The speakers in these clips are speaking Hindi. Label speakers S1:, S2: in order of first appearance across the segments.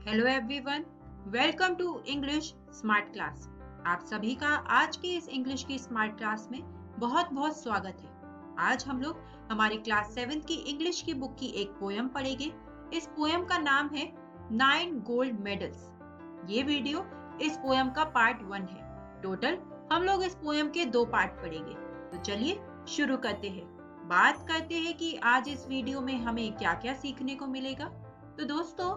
S1: Hello everyone, welcome to English smart class. आप सभी का आज की इस इंग्लिश की स्मार्ट क्लास में बहुत बहुत स्वागत है। आज हम लोग हमारी क्लास 7 की इंग्लिश की बुक की एक पोयम पढ़ेंगे। इस पोयम का नाम है 9 गोल्ड मेडल्स। ये वीडियो इस पोयम का पार्ट 1 है। टोटल हम लोग इस पोयम के 2 पार्ट पढ़ेंगे। तो चलिए शुरू करते हैं। बात करते हैं कि आज इस वीडियो में हमें क्या क्या सीखने को मिलेगा। तो दोस्तों,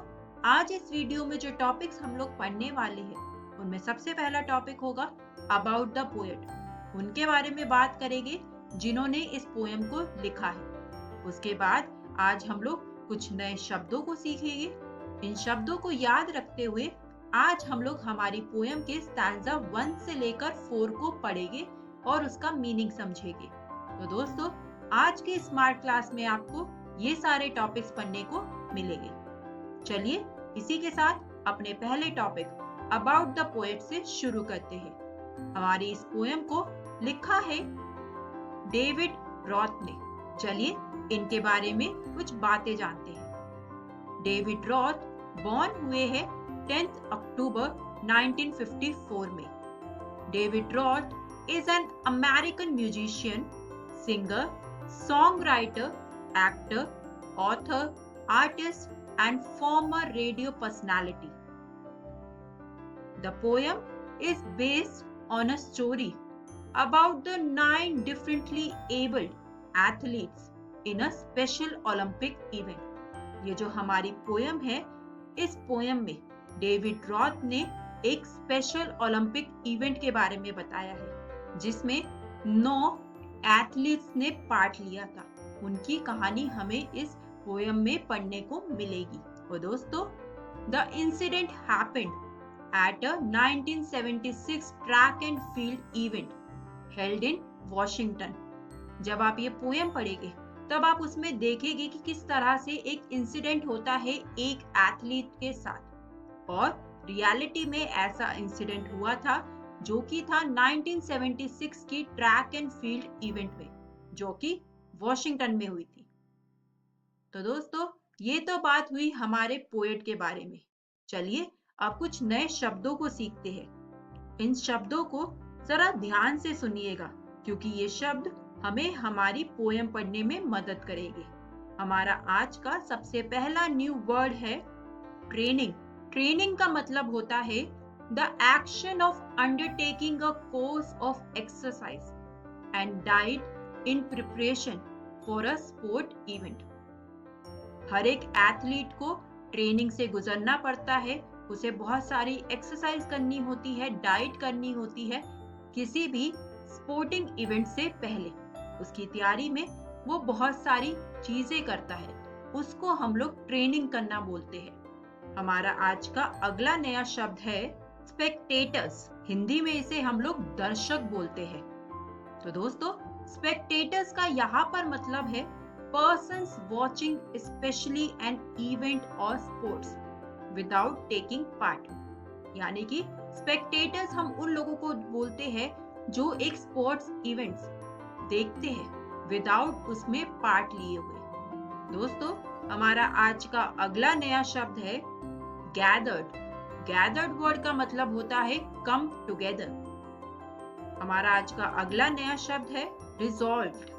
S1: आज इस वीडियो में जो टॉपिक्स हम लोग पढ़ने वाले हैं उनमें सबसे पहला टॉपिक होगा अबाउट द पोएट। उनके बारे में बात करेंगे जिन्होंने इस पोएम को लिखा है। उसके बाद आज हम लोग कुछ नए शब्दों को सीखेंगे। इन शब्दों को याद रखते हुए आज हम लोग हमारी पोएम के स्टैंजा 1 से लेकर 4 को पढ़ेंगे और उसका मीनिंग समझेंगे। तो दोस्तों, आज के स्मार्ट क्लास में आपको ये सारे टॉपिक्स पढ़ने को मिलेंगे। चलिए इसी के साथ अपने पहले टॉपिक अबाउट द पोएट से शुरू करते हैं। हमारी इस पोएम को लिखा है डेविड रॉथ ने। चलिए इनके बारे में कुछ बातें जानते हैं। डेविड रॉथ बॉर्न हुए हैं 10 अक्टूबर 1954 में। David Roth is an American musician, singer, song writer, actor, author, artist and former radio personality. The poem is based on a story about the 9 differently abled athletes in a special Olympic event. ये जो हमारी पोयम है, इस पोयम में डेविड रॉथ ने एक स्पेशल ओलंपिक इवेंट के बारे में बताया है जिसमें 9 एथलीट्स ने पार्ट लिया था। उनकी कहानी हमें इस पोयम में पढ़ने को मिलेगी। और दोस्तों, the incident happened at a 1976 track and field event held in Washington. जब आप ये पोयम पढ़ेंगे तब आप उसमें देखेंगे कि किस तरह से एक इंसिडेंट होता है एक एथलीट के साथ, और रियलिटी में ऐसा इंसिडेंट हुआ था जो कि था 1976 की ट्रैक एंड फील्ड इवेंट में, जो कि वॉशिंगटन में हुई थी। तो दोस्तों, ये तो बात हुई हमारे पोएट के बारे में। चलिए अब कुछ नए शब्दों को सीखते हैं। इन शब्दों को जरा ध्यान से सुनिएगा क्योंकि ये शब्द हमें हमारी पोएम पढ़ने में मदद करेंगे। हमारा आज का सबसे पहला न्यू वर्ड है ट्रेनिंग। ट्रेनिंग का मतलब होता है the action of undertaking a course of exercise and diet in preparation for a sport event. हर एक एथलीट को ट्रेनिंग से गुजरना पड़ता है। उसे बहुत सारी एक्सरसाइज करनी होती है, डाइट करनी होती है किसी भी स्पोर्टिंग इवेंट से पहले। उसकी तैयारी में वो बहुत सारी चीजें करता है, उसको हम लोग ट्रेनिंग करना बोलते हैं। हमारा आज का अगला नया शब्द है स्पेक्टेटर्स। हिंदी में इसे हम लोग दर्शक बोलते हैं। तो दोस्तों, स्पेक्टेटर्स का यहाँ पर मतलब है persons watching especially an event or sports without taking part। यानी कि spectators हम उन लोगों को बोलते हैं जो एक स्पोर्ट्स इवेंट्स देखते हैं विदाउट उसमें पार्ट लिए हुए। दोस्तों, हमारा आज का अगला नया शब्द है गैदर्ड। गैदर्ड वर्ड का मतलब होता है कम टुगेदर। हमारा आज का अगला नया शब्द है रिजॉल्व्ड।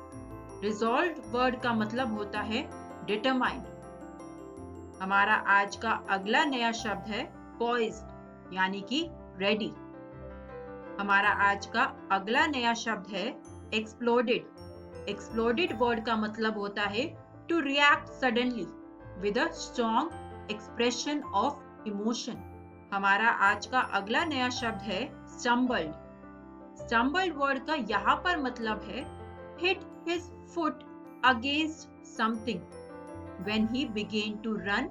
S1: रिजॉल्व वर्ड का मतलब होता है डिटरमाइंड। हमारा आज का अगला नया शब्द है पॉइज्ड यानी कि रेडी। हमारा आज का अगला नया शब्द है एक्सप्लोडेड। एक्सप्लोडेड वर्ड का मतलब होता है to react suddenly with a strong expression of emotion. हमारा आज का अगला नया शब्द है स्टम्बल्ड। स्टम्बल्ड वर्ड का यहाँ पर मतलब है hit his foot against something when he began to run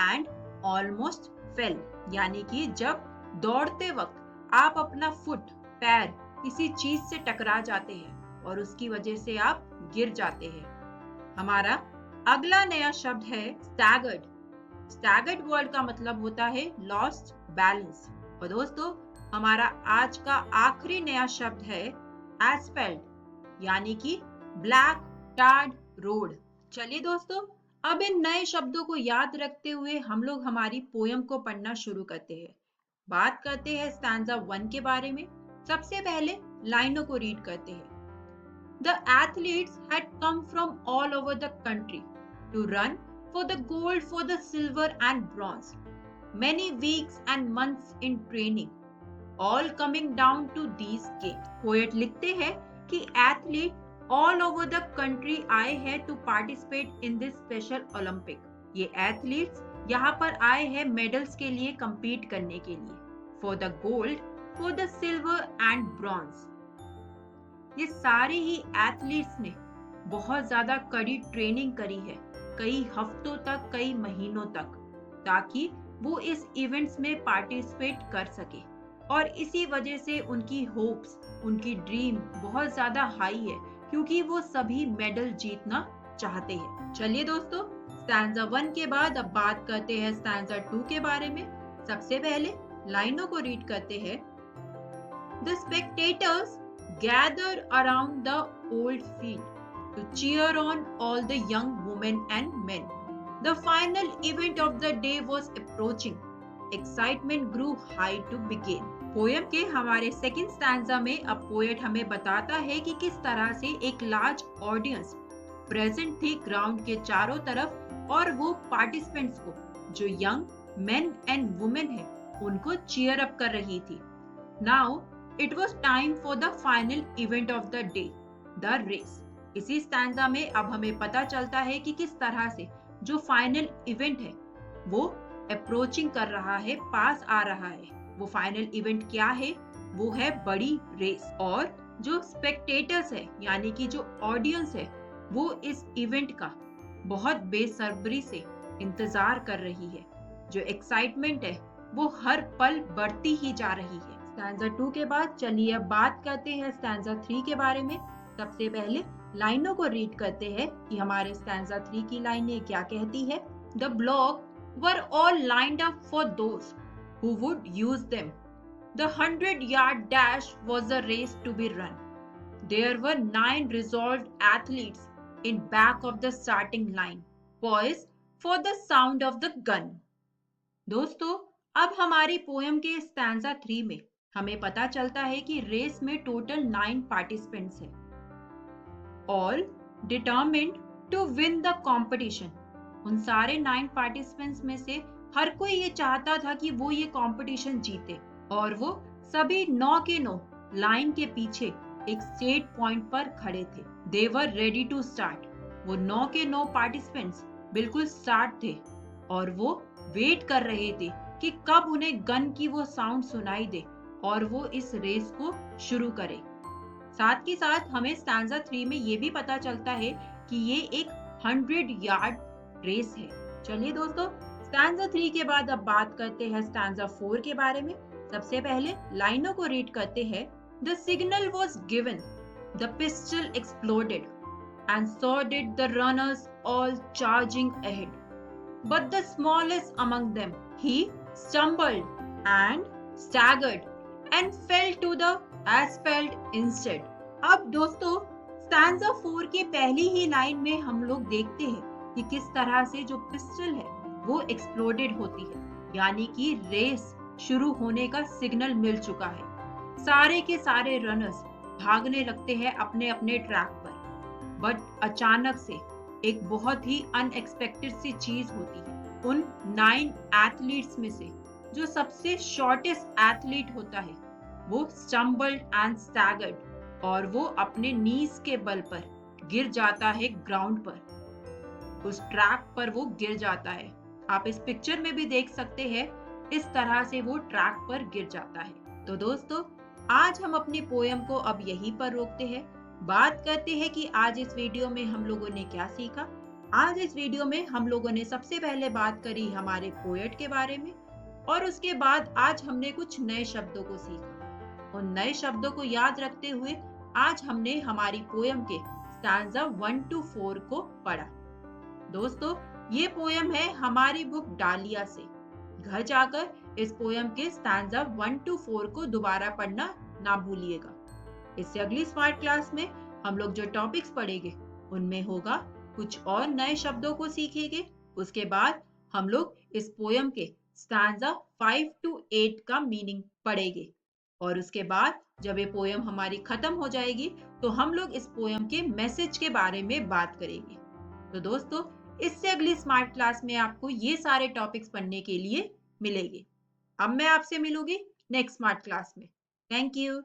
S1: and almost fell। यानी कि जब दौड़ते वक्त आप अपना पैर किसी चीज से टकरा जाते हैं और उसकी वजह से आप गिर जाते हैं। हमारा अगला नया शब्द है स्टैगर्ड। स्टैगर्ड वर्ड का मतलब होता है लॉस्ट बैलेंस। और दोस्तों, हमारा आज का आखिरी नया शब्द है एस्फेल्ट यानी कि ब्लैक टार्ड रोड। चलिए दोस्तों, अब इन नए शब्दों को याद रखते हुए हम लोग हमारी पोयम को पढ़ना शुरू करते हैं। बात करते हैं स्टैंजा 1 के बारे में। सबसे पहले लाइनों को रीड करते हैं। The athletes had come from all over the country to run for the gold, for the silver and bronze. Many weeks and months in training, all coming down to these games. Poet लिखते हैं कि athlete all over the country आए हैं to participate in this special Olympic. ये एथलीट्स यहाँ पर आए हैं मेडल्स के लिए compete करने के लिए. For the gold, for the silver and bronze. ये सारे ही एथलीट्स ने बहुत ज्यादा कड़ी ट्रेनिंग करी है, कई हफ्तों तक, कई महीनों तक, ताकि वो इस इवेंट्स में पार्टिसिपेट कर सके। और इसी वजह से उनकी होप्स, उनकी ड्रीम बहुत ज्यादा हाई है, क्योंकि वो सभी मेडल जीतना चाहते हैं। चलिए दोस्तों, स्टैंजा 1 के बाद अब बात करते हैं स्टैंजा 2 के बारे में। सबसे पहले लाइनों को रीड करते हैं। The spectators gathered around the old field to cheer on all the young women and men. The final event of the day was approaching. Excitement grew high to begin. Poem के हमारे सेकंड स्टैंजा में अब पोएट हमें बताता है कि किस तरह से एक लार्ज ऑडियंस प्रेजेंट थी ग्राउंड के चारों तरफ, और वो पार्टिसिपेंट्स को, जो यंग मेन एंड वुमेन है, उनको चीयर अप कर रही थी। Now It was time for the final event of the day, the race. इसी स्टैंजा में अब हमें पता चलता है कि किस तरह से जो फाइनल इवेंट है वो अप्रोचिंग कर रहा है, पास आ रहा है। वो फाइनल इवेंट क्या है? वो है बड़ी रेस। और जो स्पेक्टेटर्स है, यानी कि जो ऑडियंस है, वो इस इवेंट का बहुत बेसब्री से इंतजार कर रही है। जो एक्साइटमेंट है वो हर पल बढ़ती ही जा रही है। स्टैंजा 2 के बाद चलिए अब बात करते हैं स्टैंजा 3 के बारे में। सबसे पहले लाइनों को रीड करते हैं कि हमारे स्टैंजा 3 की लाइनें क्या कहती है। The block were all lined up for those who would use them. The 100-yard dash was the race to be run. There were 9 resolved athletes in back of the starting line, poised for the sound of the gun. दोस्तों, अब हमारी पोएम के स्टैंजा 3 में हमें पता चलता है कि रेस में टोटल 9 पार्टिसिपेंट्स हैं, all determined to win the competition. उन सारे 9 पार्टिसिपेंट्स में से हर कोई ये चाहता था कि वो ये कंपटीशन जीते, और वो सभी 9 के 9 लाइन के पीछे एक सेट पॉइंट पर खड़े थे। दे वर रेडी टू स्टार्ट। वो 9 के 9 पार्टिसिपेंट्स बिल्कुल स्टार्ट थे, और वो वेट कर रहे थे कि कब उन्हें गन की वो साउंड सुनाई दे और वो इस रेस को शुरू करे। साथ ही साथ हमें स्टैंजा 3 में ये भी पता चलता है कि ये एक 100 यार्ड रेस है। चलिए दोस्तों, स्टैंजा 3 के बाद अब बात करते हैं स्टैंजा 4 के बारे में। सबसे पहले लाइनों को रीड करते हैं। The signal was given, the pistol exploded, and so did the runners, all charging ahead. But the smallest among them, he stumbled and staggered and fell to the asphalt instead. अब दोस्तों, स्टैंजा 4 की पहली ही लाइन में हम लोग देखते हैं कि किस तरह से जो पिस्टल है वो एक्सप्लोडेड होती है, यानी कि रेस शुरू होने का सिग्नल मिल चुका है। सारे के सारे रनर्स भागने लगते हैं अपने अपने ट्रैक पर, बट अचानक से एक बहुत ही अनएक्सपेक्टेड सी चीज होती है। उन 9 एथलीट्स में से जो सबसे शॉर्टेस्ट एथलीट होता है वो स्टम्बल्ड एंड स्टैगर्ड, और वो अपने नीज के बल पर गिर जाता है ग्राउंड पर। उस ट्रैक पर वो गिर जाता है। आप इस पिक्चर में भी देख सकते हैं, इस तरह से वो ट्रैक पर गिर जाता है। तो दोस्तों, आज हम अपनी पोएम को अब यहीं पर रोकते हैं। बात करते हैं कि आज इस वीडियो में हम लोगों ने क्या सीखा। आज इस वीडियो में हम लोगों ने सबसे पहले बात करी हमारे पोएट के बारे में, और उसके बाद आज हमने कुछ नए शब्दों को सीखा। उन नए शब्दों को याद रखते हुए आज हमने हमारी पोएम के स्टैंजा 1 to 4 को पढ़ा। दोस्तों, ये पोएम है हमारी बुक डालिया से। घर जाकर इस पोएम के स्टैंजा 1 to 4 को दोबारा पढ़ना ना भूलिएगा। इससे अगली स्मार्ट क्लास में हम लोग जो टॉपिक्स पढ़ेंगे उनमें होगा कुछ और नए शब्दों को सीखेंगे। उसके बाद हम लोग इस पोयम के स्टैंजा 5 to 8 का मीनिंग पढ़ेंगे और उसके बाद जब ये पोयम हमारी खत्म हो जाएगी तो हम लोग इस पोयम के मैसेज के बारे में बात करेंगे। तो दोस्तों, इससे अगली स्मार्ट क्लास में आपको ये सारे टॉपिक्स पढ़ने के लिए मिलेंगे। अब मैं आपसे मिलूंगी नेक्स्ट स्मार्ट क्लास में। Thank you.